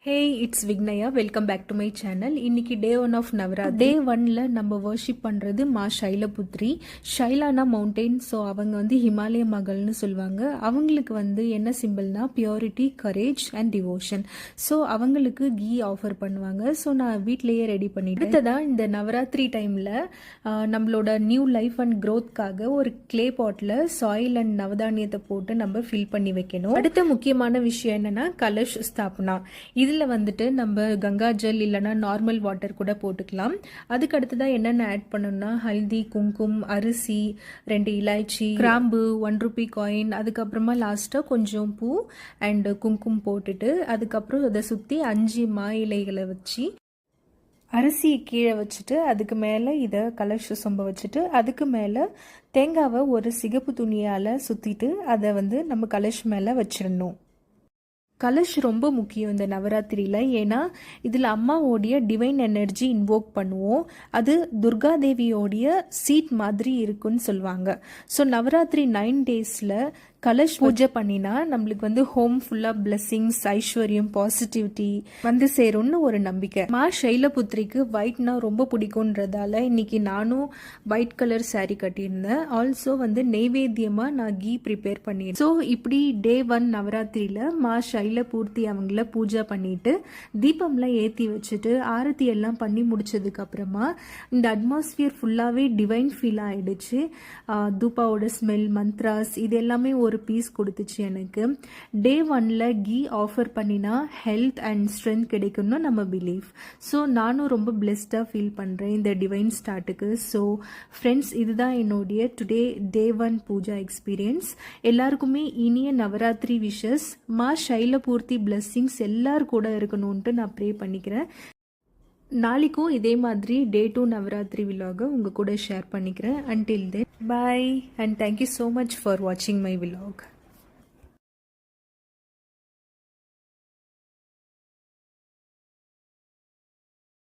Hey it's Vignaya, welcome back to my channel. இன்னைக்கு day 1 of Navaratri. டே 1ல நம்ம worship பண்ணுறது மா ஷைலபுத்ரி. ஷைலானா மவுண்டெயின். ஸோ அவங்க ஹிமாலய மகள்னு சொல்லுவாங்க. அவங்களுக்கு என்ன சிம்பிள்னா purity, courage and devotion. So அவங்களுக்கு கீ ஆஃபர் பண்ணுவாங்க. ஸோ நான் வீட்லேயே ரெடி பண்ணிட்டு அடுத்ததான் இந்த நவராத்திரி டைமில் நம்மளோட நியூ லைஃப் அண்ட் க்ரோத்காக ஒரு கிளே பாட்டில் சாயில் அண்ட் நவதானியத்தை போட்டு நம்ம ஃபில் பண்ணி வைக்கணும். அடுத்த முக்கியமான விஷயம் என்னன்னா கலஷ் ஸ்தாபனா. இதில் நம்ம கங்கா ஜல் இல்லைனா நார்மல் வாட்டர் கூட போட்டுக்கலாம். அதுக்கு அடுத்ததான் என்னென்ன ஆட் பண்ணணும்னா ஹல்தி, குங்குமம், அரிசி, 2 இலாய்ச்சி, கிராம்பு, 1 ரூபி காயின், அதுக்கப்புறமா லாஸ்ட்டாக கொஞ்சம் பூ அண்ட் குங்குமம் போட்டுட்டு அதுக்கப்புறம் அதை சுற்றி 5 மா இலைகளை வச்சு அரிசியை கீழே வச்சுட்டு அதுக்கு மேலே இதை கலஷ சொம்ப வச்சுட்டு அதுக்கு மேலே தேங்காவை ஒரு சிகப்பு துணியால் சுற்றிட்டு அதை நம்ம கலஷ் மேலே வச்சிடணும். கலஷ் ரொம்ப முக்கியம் இந்த நவராத்திரியில். ஏன்னா இதில் அம்மாவோடைய டிவைன் எனர்ஜி இன்வோக் பண்ணுவோம். அது துர்காதேவியோடைய சீட் மாதிரி இருக்குன்னு சொல்லுவாங்க. ஸோ நவராத்திரி 9 டேஸில் கலஷ் பூஜை பண்ணினா நம்மளுக்கு ஹோம் ஃபுல்லாக பிளெஸ்ஸிங்ஸ், ஐஸ்வர்யம், பாசிட்டிவிட்டி சேரும்னு ஒரு நம்பிக்கை. மா ஷைலபுத்ரிக்கு ஒயிட்னா ரொம்ப பிடிக்கும்ன்றதால இன்னைக்கு நானும் ஒயிட் கலர் சாரீ கட்டியிருந்தேன். ஆல்சோ நெய்வேத்தியமாக நான் கீ ப்ரிப்பேர் பண்ணியிருந்தேன். ஸோ இப்படி டே 1 நவராத்திரியில் மா ஷைலபூர்த்தி அவங்கள பூஜை பண்ணிட்டு தீபம்லாம் ஏற்றி வச்சுட்டு ஆரத்தி எல்லாம் பண்ணி முடிச்சதுக்கு அப்புறமா இந்த அட்மாஸ்பியர் ஃபுல்லாகவே டிவைன் ஃபீல் ஆயிடுச்சு. தூபாவோட ஸ்மெல், மந்த்ராஸ், இது எல்லாமே ஒரு பீஸ் கொடுத்துச்சு எனக்கு. டே 1ல கீ ஆஃபர் பண்ணினா ஹெல்த் அண்ட் ஸ்ட்ரென்த் கிடைக்கும்னு நம்ம பிலீவ். ஸோ நானும் ரொம்ப பிளெஸ்டாக ஃபீல் பண்ணுறேன் இந்த டிவைன் ஸ்டார்ட்டுக்கு. ஸோ ஃப்ரெண்ட்ஸ், இதுதான் என்னுடைய டுடே டே 1 பூஜா எக்ஸ்பீரியன்ஸ். எல்லாருக்குமே இனிய நவராத்திரி விஷஸ். மா ஷைலபூர்த்தி பிளெஸ்ஸிங்ஸ் எல்லாரும் கூட இருக்கணும்ன்ட்டு நான் ப்ரே பண்ணிக்கிறேன். நாளைக்கும் இதே மாதிரி டே 2 நவராத்திரி விலாகை உங்கள் கூட ஷேர் பண்ணிக்கிறேன். Until then bye and thank you so much for வாட்சிங் மை விலாக்.